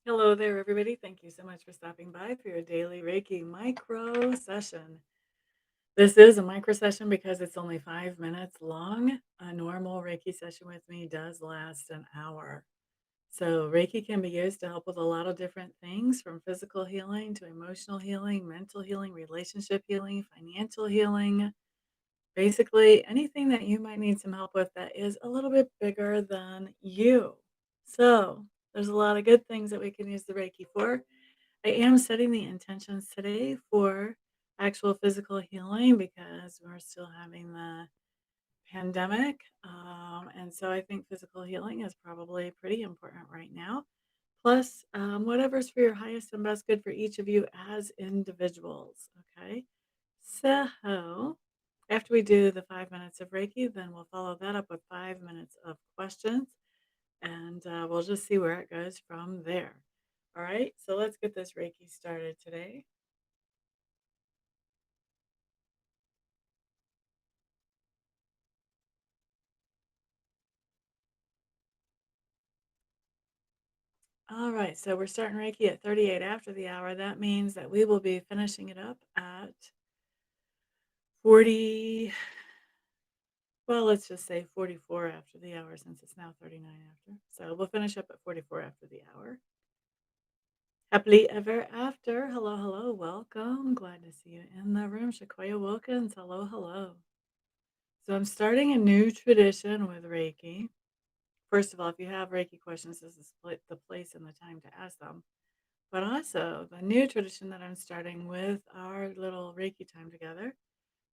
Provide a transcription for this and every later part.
Hello there, everybody. Thank you so much for stopping by for your daily Reiki micro session. This is a micro session because it's only 5 minutes long. A normal Reiki session with me does last an hour. So, Reiki can be used to help with a lot of different things from physical healing to emotional healing, mental healing, relationship healing, financial healing. Basically, anything that you might need some help with that is a little bit bigger than you. So, there's a lot of good things that we can use the Reiki for. I am setting the intentions today for actual physical healing because we're still having the pandemic. And so I think physical healing is probably pretty important right now. Plus, whatever's for your highest and best good for each of you as individuals. Okay. So, after we do the 5 minutes of Reiki, then we'll follow that up with 5 minutes of questions and we'll just see where it goes from there. All right, so let's get this Reiki started today. All right, so we're starting Reiki at 38 after the hour. That means that we will be finishing it up at 40. Well, let's just say 44 after the hour since it's now 39 after. So we'll finish up at 44 after the hour. Happily ever after. Hello, hello. Welcome. Glad to see you in the room. Shakoya Wilkins. Hello, hello. So I'm starting a new tradition with Reiki. First of all, if you have Reiki questions, this is the place and the time to ask them. But also, the new tradition that I'm starting with our little Reiki time together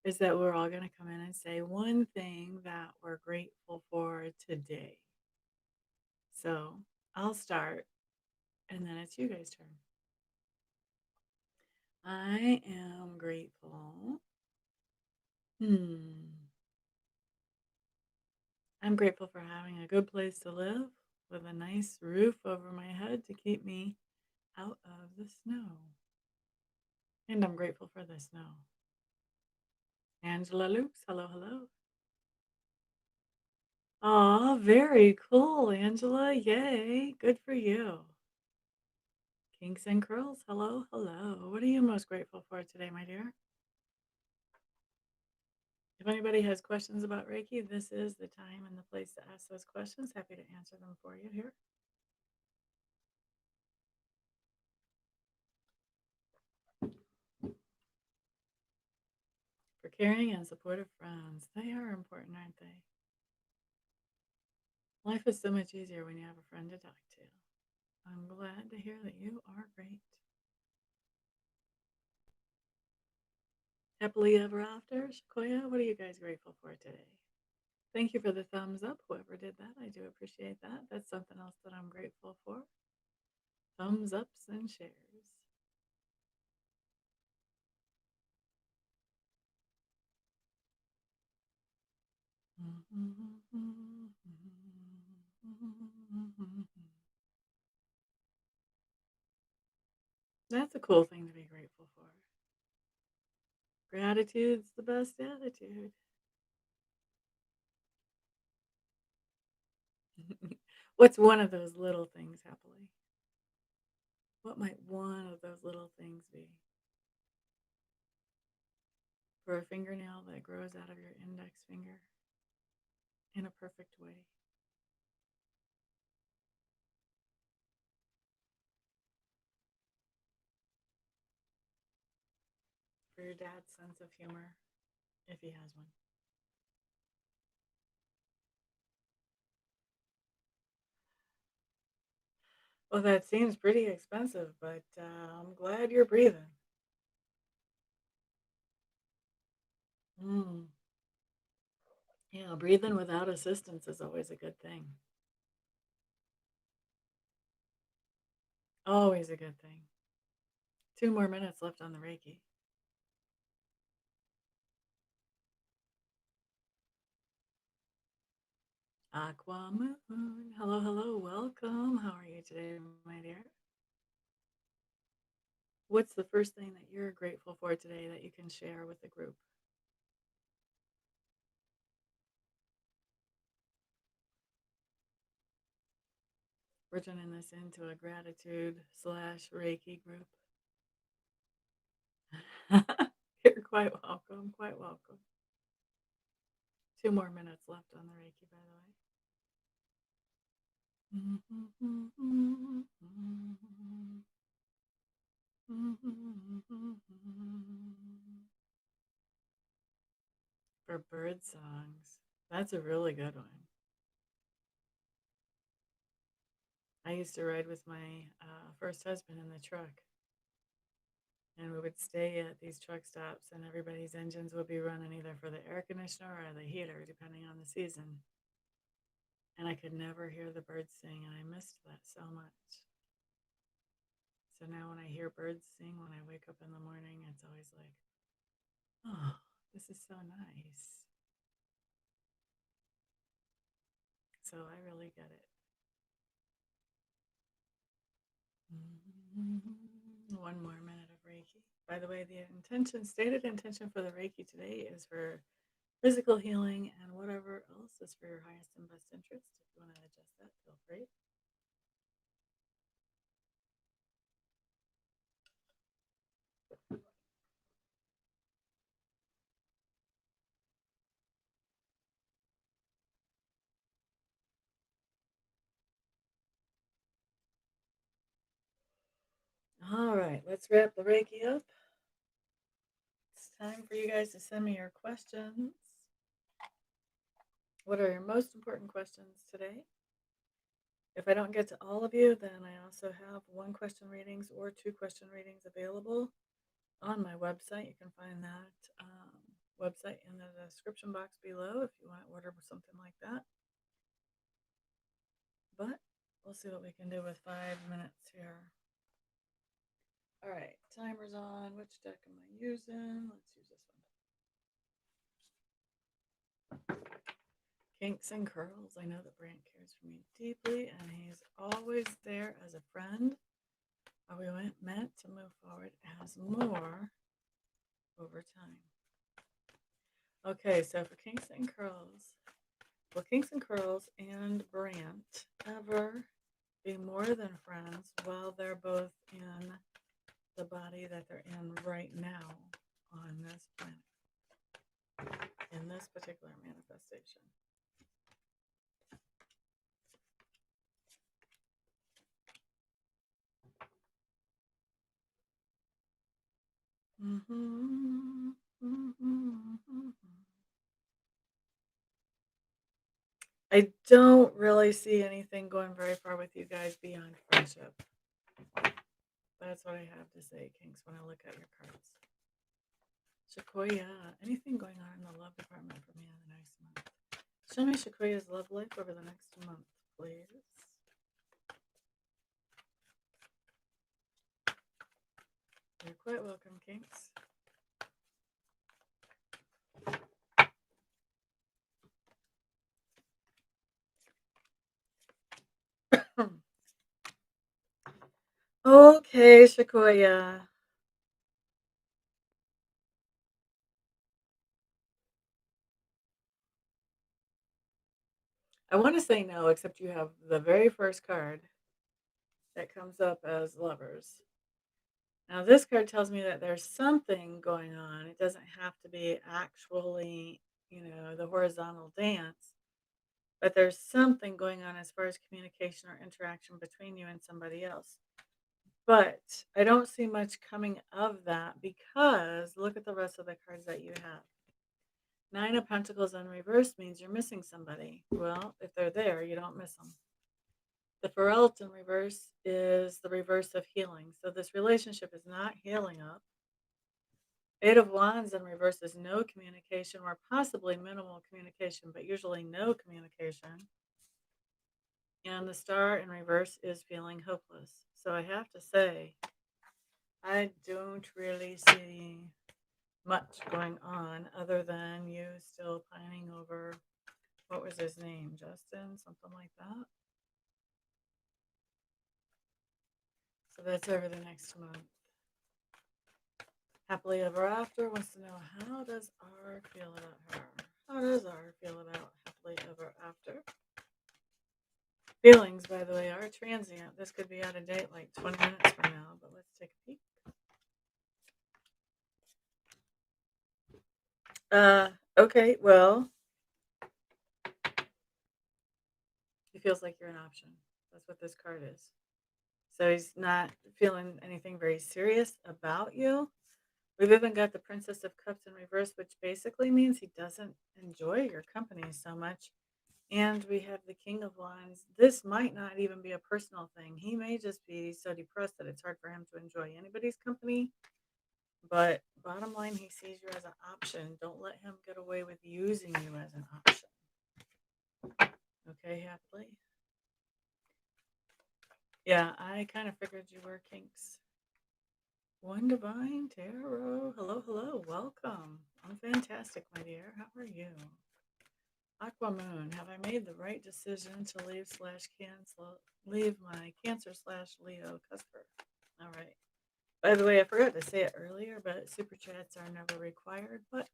is that we're all going to come in and say one thing that we're grateful for today. So I'll start, and then it's you guys' turn. I am grateful. Hmm. I'm grateful for having a good place to live with a nice roof over my head to keep me out of the snow. And I'm grateful for the snow. Angela Loops, hello, hello. Aw, very cool, Angela. Yay. Good for you. Kinks and curls, hello, hello. What are you most grateful for today, my dear? If anybody has questions about Reiki, this is the time and the place to ask those questions. Happy to answer them for you here. For caring and supportive friends. They are important, aren't they? Life is so much easier when you have a friend to talk to. I'm glad to hear that you are great. Happily ever after, Sequoia, what are you guys grateful for today? Thank you for the thumbs up, whoever did that. I do appreciate that. That's something else that I'm grateful for. Thumbs ups and shares. That's a cool thing to be grateful for. Gratitude's the best attitude. What's one of those little things, happily? What might one of those little things be? For a fingernail that grows out of your index finger in a perfect way. For your dad's sense of humor, if he has one. Well, that seems pretty expensive, but I'm glad you're breathing. Mm. Yeah, breathing without assistance is always a good thing. Always a good thing. 2 more minutes left on the Reiki. Aqua Moon. Hello, hello. Welcome. How are you today, my dear? What's the first thing that you're grateful for today that you can share with the group? We're turning this into a gratitude slash Reiki group. You're quite welcome. Quite welcome. 2 more minutes left on the Reiki, by the way. For bird songs. That's a really good one. I used to ride with my first husband in the truck, and we would stay at these truck stops, and everybody's engines would be running either for the air conditioner or the heater, depending on the season. And I could never hear the birds sing, and I missed that so much. So now when I hear birds sing when I wake up in the morning, it's always like, oh, this is so nice. So I really get it. 1 more minute of Reiki. By the way, the stated intention for the Reiki today is for physical healing and whatever else is for your highest and best interest. If you want to adjust that, feel free. All right, let's wrap the Reiki up. It's time for you guys to send me your questions. What are your most important questions today? If I don't get to all of you, then I also have 1 question readings or 2 question readings available on my website. You can find that website in the description box below if you want to order something like that. But we'll see what we can do with 5 minutes here. All right, timer's on. Which deck am I using? Let's use this one. Kinks and Curls. I know that Brant cares for me deeply, and he's always there as a friend. Are we meant to move forward as more over time? Okay, so for Kinks and Curls, will Kinks and Curls and Brant ever be more than friends while they're both in the body that they're in right now on this planet, in this particular manifestation? I don't really see anything going very far with you guys beyond friendship. That's what I have to say, Kings, when I look at your cards. Shakoya, anything going on in the love department for me in the next month? Show me Shakoya's love life over the next month, please. You're quite welcome, Kinks. Okay, Shakoya. I want to say no, except you have the very first card that comes up as lovers. Now, this card tells me that there's something going on. It doesn't have to be actually, the horizontal dance, but there's something going on as far as communication or interaction between you and somebody else. But I don't see much coming of that because look at the rest of the cards that you have. 9 of Pentacles in reverse means you're missing somebody. Well, if they're there, you don't miss them. The Ferrelt in reverse is the reverse of healing. So this relationship is not healing up. 8 of Wands in reverse is no communication or possibly minimal communication, but usually no communication. And the Star in reverse is feeling hopeless. So I have to say, I don't really see much going on other than you still pining over, what was his name, Justin, something like that. So that's over the next month. Happily Ever After wants to know, how does R feel about her? How does R feel about Happily Ever After? Feelings, by the way, are transient. This could be out of date like 20 minutes from now, but let's take a peek. Okay, well, he feels like you're an option. That's what this card is. So he's not feeling anything very serious about you. We've even got the Princess of Cups in reverse, which basically means he doesn't enjoy your company so much. And we have the King of Wands. This might not even be a personal thing. He may just be so depressed that it's hard for him to enjoy anybody's company. But bottom line, he sees you as an option. Don't let him get away with using you as an option. Okay, happily? Yeah, I kind of figured you were kinks. One Divine Tarot. Hello, hello. Welcome. I'm fantastic, my dear. How are you? Aqua Moon. Have I made the right decision to leave slash cancel leave my Cancer slash Leo cusper? All right. By the way, I forgot to say it earlier, but super chats are never required, but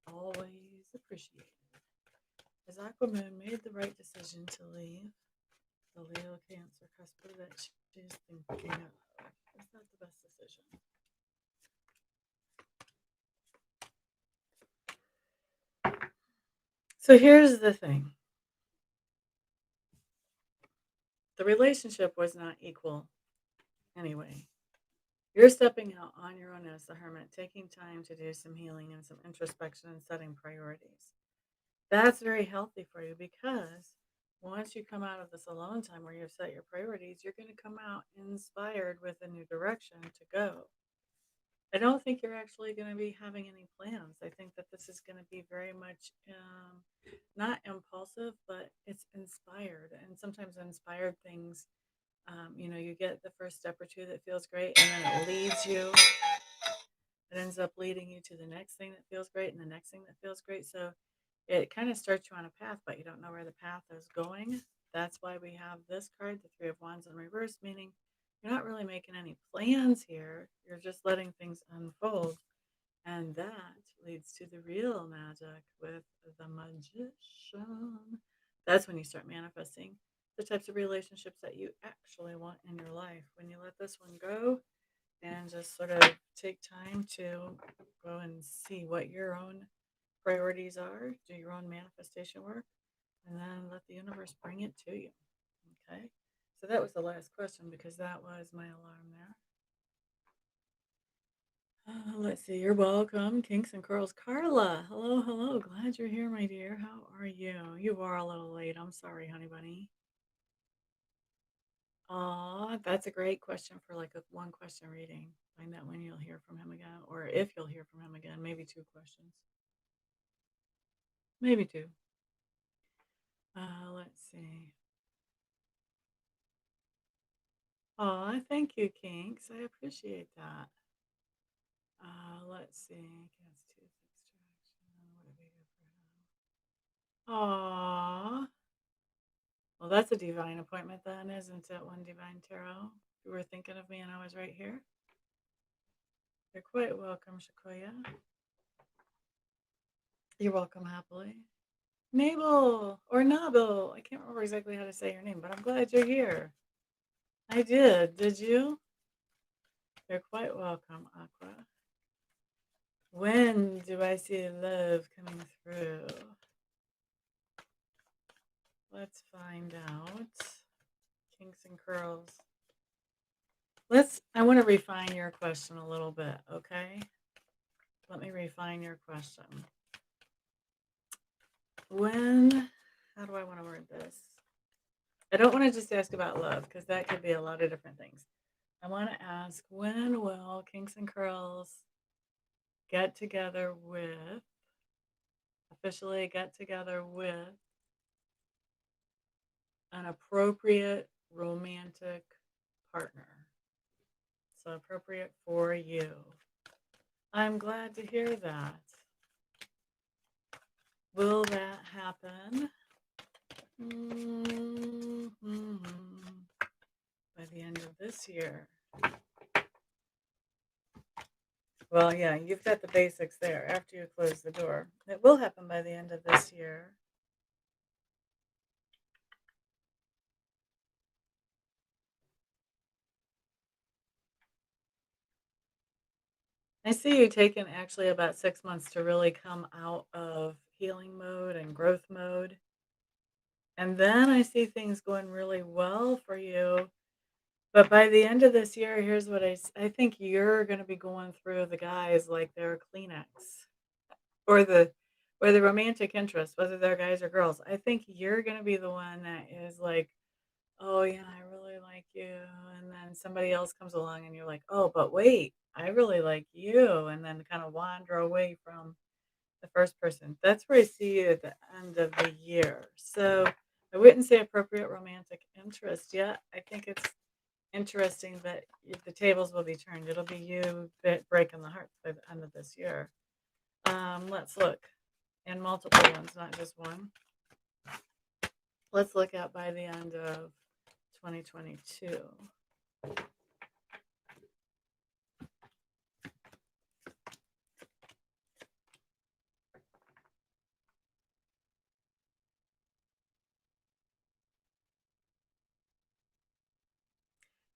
always appreciated. Has Aqua Moon made the right decision to leave the Leo Cancer cusper that she's thinking of? Is that the best decision? So here's the thing. The relationship was not equal anyway. You're stepping out on your own as the hermit, taking time to do some healing and some introspection and setting priorities. That's very healthy for you because once you come out of this alone time where you've set your priorities, you're going to come out inspired with a new direction to go. I don't think you're actually going to be having any plans. I think that this is going to be very much not impulsive, but it's inspired. And sometimes inspired things, you get the first step or two that feels great, and then it leads you. It ends up leading you to the next thing that feels great and the next thing that feels great. So it kind of starts you on a path, but you don't know where the path is going. That's why we have this card, the Three of Wands in reverse, meaning you're not really making any plans here. You're just letting things unfold. And that leads to the real magic with the magician. That's when you start manifesting the types of relationships that you actually want in your life. When you let this one go and just sort of take time to go and see what your own priorities are, do your own manifestation work, and then let the universe bring it to you. Okay. So that was the last question because that was my alarm there. Let's see. You're welcome, Kinks and Curls. Carla, hello, hello. Glad you're here, my dear. How are you? You are a little late. I'm sorry, honey bunny. Aw, that's a great question for like a one question reading. Find out when you'll hear from him again, or if you'll hear from him again. Maybe two questions. Maybe two. Let's see. Aw, thank you, Kinks. I appreciate that. Let's see. Cast tooth extraction. What do we do for him? Aw. Well, that's a divine appointment then, isn't it? One Divine Tarot. You were thinking of me and I was right here. You're quite welcome, Shakoya. You're welcome, happily. Mabel or Nabil. I can't remember exactly how to say your name, but I'm glad you're here. I did. Did you? You're quite welcome, Aqua. When do I see love coming through? Let's find out. Kinks and curls. I want to refine your question a little bit, okay? Let me refine your question. How do I want to word this? I don't want to just ask about love because that could be a lot of different things. I want to ask, when will Kinks and Curls officially get together with an appropriate romantic partner? So appropriate for you. I'm glad to hear that. Will that happen? By the end of this year. Well, yeah, you've got the basics there after you close the door. It will happen by the end of this year. I see you taking actually about 6 months to really come out of healing mode and growth mode, and then I see things going really well for you, but by the end of this year, here's what I think you're gonna be going through the guys like they're Kleenex or the romantic interest, whether they're guys or girls. I think you're gonna be the one that is like, "Oh, yeah, I really like you," and then somebody else comes along and you're like, "Oh, but wait, I really like you," and then kinda wander away from the first person. That's where I see you at the end of the year. So, I wouldn't say appropriate romantic interest yet. I think it's interesting that the tables will be turned. It'll be you breaking the hearts by the end of this year. Let's look. And multiple ones, not just one. Let's look at by the end of 2022.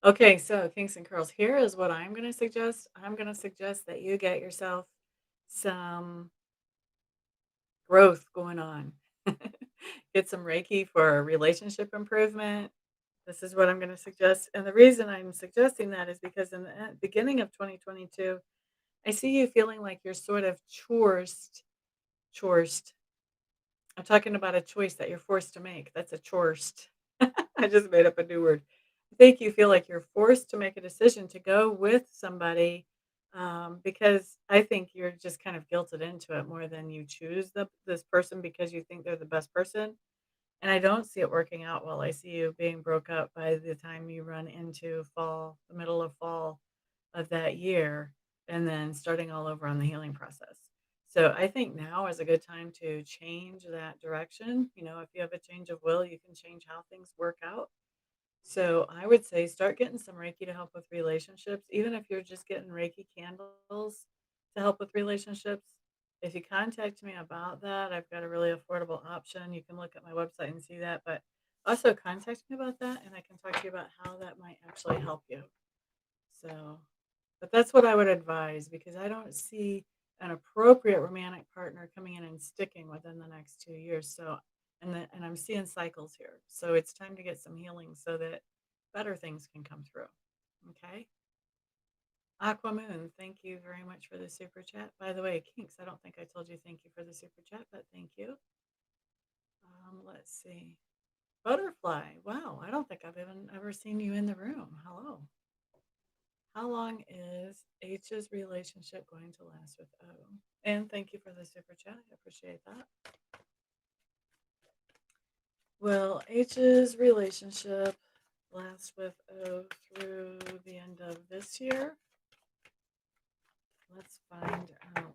Okay, so kinks and curls. Here is what I'm going to suggest. I'm going to suggest that you get yourself some growth going on. Get some Reiki for relationship improvement. This is what I'm going to suggest. And the reason I'm suggesting that is because in the beginning of 2022, I see you feeling like you're sort of chores. I'm talking about a choice that you're forced to make. That's a chorst. I just made up a new word. I think you feel like you're forced to make a decision to go with somebody because I think you're just kind of guilted into it more than you choose this person because you think they're the best person. And I don't see it working out well. I see you being broke up by the time you run into fall, the middle of fall of that year, and then starting all over on the healing process. So I think now is a good time to change that direction. You know, if you have a change of will, you can change how things work out. So I would say start getting some Reiki to help with relationships, even if you're just getting Reiki candles to help with relationships. If you contact me about that, I've got a really affordable option. You can look at my website and see that, but also contact me about that and I can talk to you about how that might actually help you. So, but that's what I would advise because I don't see an appropriate romantic partner coming in and sticking within the next 2 years. So, and I'm seeing cycles here. So it's time to get some healing so that better things can come through. Okay. Aqua Moon, thank you very much for the super chat. By the way, Kinks, I don't think I told you thank you for the super chat, but thank you. Let's see. Butterfly. Wow, I don't think I've even ever seen you in the room. Hello. How long is H's relationship going to last with O? And thank you for the super chat. I appreciate that. Well, H's relationship lasts with O through the end of this year. Let's find out.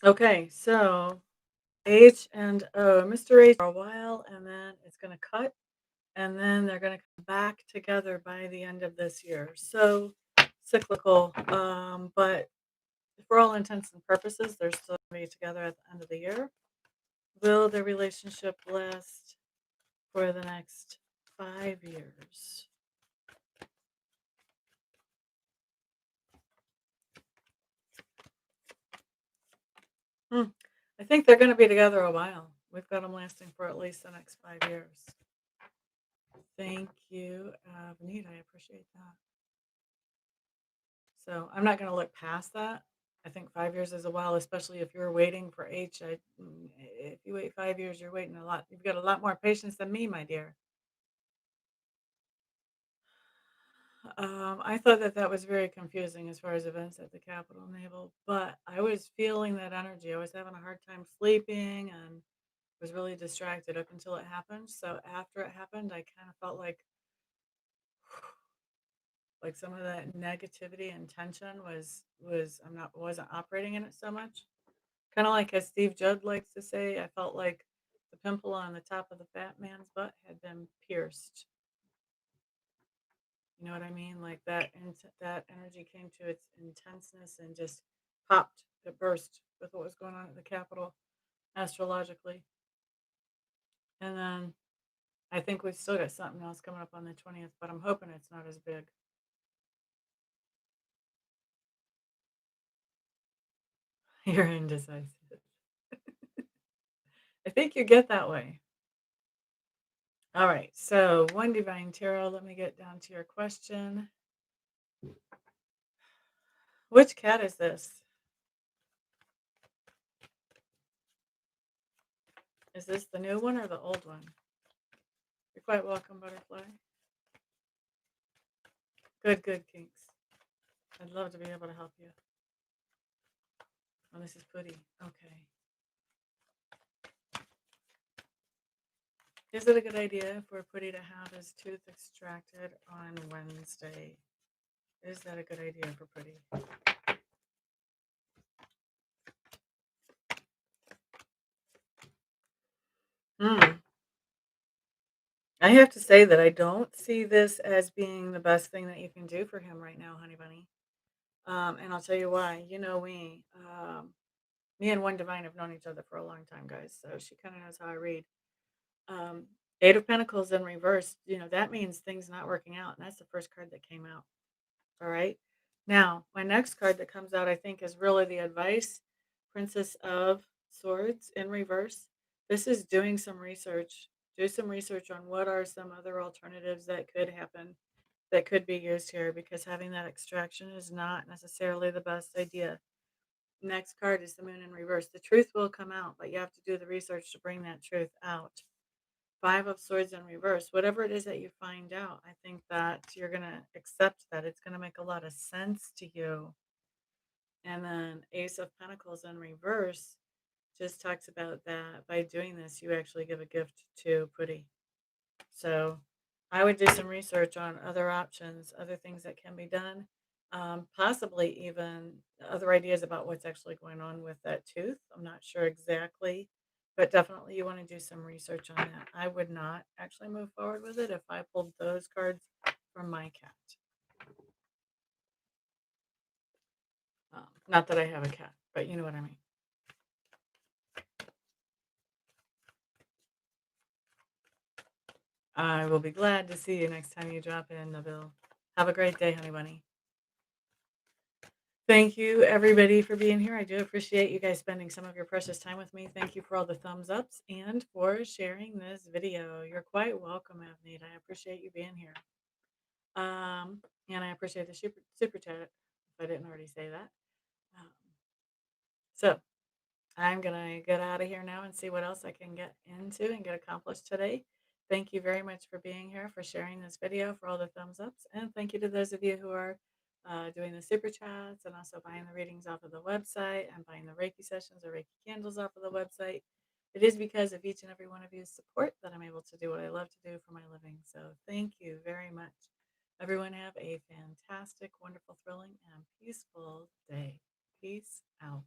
Okay, so H and O, Mr. H for a while, and then it's going to cut, and then they're going to come back together by the end of this year. So cyclical, but for all intents and purposes, they're still going to be together at the end of the year. Will the relationship last for the next 5 years? Hmm. I think they're going to be together a while. We've got them lasting for at least the next 5 years. Thank you, Vanita. I appreciate that. So I'm not going to look past that. I think 5 years is a while, especially if you're waiting for H. If you wait 5 years, you're waiting a lot. You've got a lot more patience than me, my dear. I thought that that was very confusing as far as events at the Capitol Naval, but I was feeling that energy. I was having a hard time sleeping and was really distracted up until it happened. So after it happened, I kind of felt like some of that negativity and tension was I'm not wasn't operating in it so much. Kind of like as Steve Judd likes to say, I felt like the pimple on the top of the fat man's butt had been pierced. You know what I mean? Like that, and that energy came to its intenseness and just popped. It burst with what was going on at the Capitol astrologically. And then I think we've still got something else coming up on the 20th, but I'm hoping it's not as big. You're indecisive. I think you get that way. All right. So, one divine tarot. Let me get down to your question. Which cat is this? Is this the new one or the old one? You're quite welcome, butterfly. Good, good, Kinks. I'd love to be able to help you. Oh, this is Putty. Okay. Is it a good idea for Putty to have his tooth extracted on Wednesday? Is that a good idea for Putty? Hmm. I have to say that I don't see this as being the best thing that you can do for him right now, honey bunny. And I'll tell you why. You know me. Me and One Divine have known each other for a long time, guys. So she kind of knows how I read. Um, Eight of Pentacles in reverse. That means things not working out, and that's the first card that came out. All right. Now, my next card that comes out, I think, is really the advice. Princess of Swords in reverse. This is doing some research. Do some research on what are some other alternatives that could happen, that could be used here, because having that extraction is not necessarily the best idea. Next card is the Moon in reverse. The truth will come out, but you have to do the research to bring that truth out. Five of Swords in reverse. Whatever it is that you find out, I think that you're going to accept that. It's going to make a lot of sense to you. And then Ace of Pentacles in reverse just talks about that by doing this, you actually give a gift to Putty. So I would do some research on other options, other things that can be done, possibly even other ideas about what's actually going on with that tooth. I'm not sure exactly, but definitely you want to do some research on that. I would not actually move forward with it if I pulled those cards from my cat. Not that I have a cat, but you know what I mean. I will be glad to see you next time you drop in, Nabil. Have a great day, honey bunny. Thank you, everybody, for being here. I do appreciate you guys spending some of your precious time with me. Thank you for all the thumbs ups and for sharing this video. You're quite welcome, Avneet. I appreciate you being here. And I appreciate the super chat, if I didn't already say that. Um, so I'm going to get out of here now and see what else I can get into and get accomplished today. Thank you very much for being here, for sharing this video, for all the thumbs ups. And thank you to those of you who are doing the super chats and also buying the readings off of the website and buying the Reiki sessions or Reiki candles off of the website. It is because of each and every one of you's support that I'm able to do what I love to do for my living. So thank you very much. Everyone have a fantastic, wonderful, thrilling, and peaceful day. Peace out.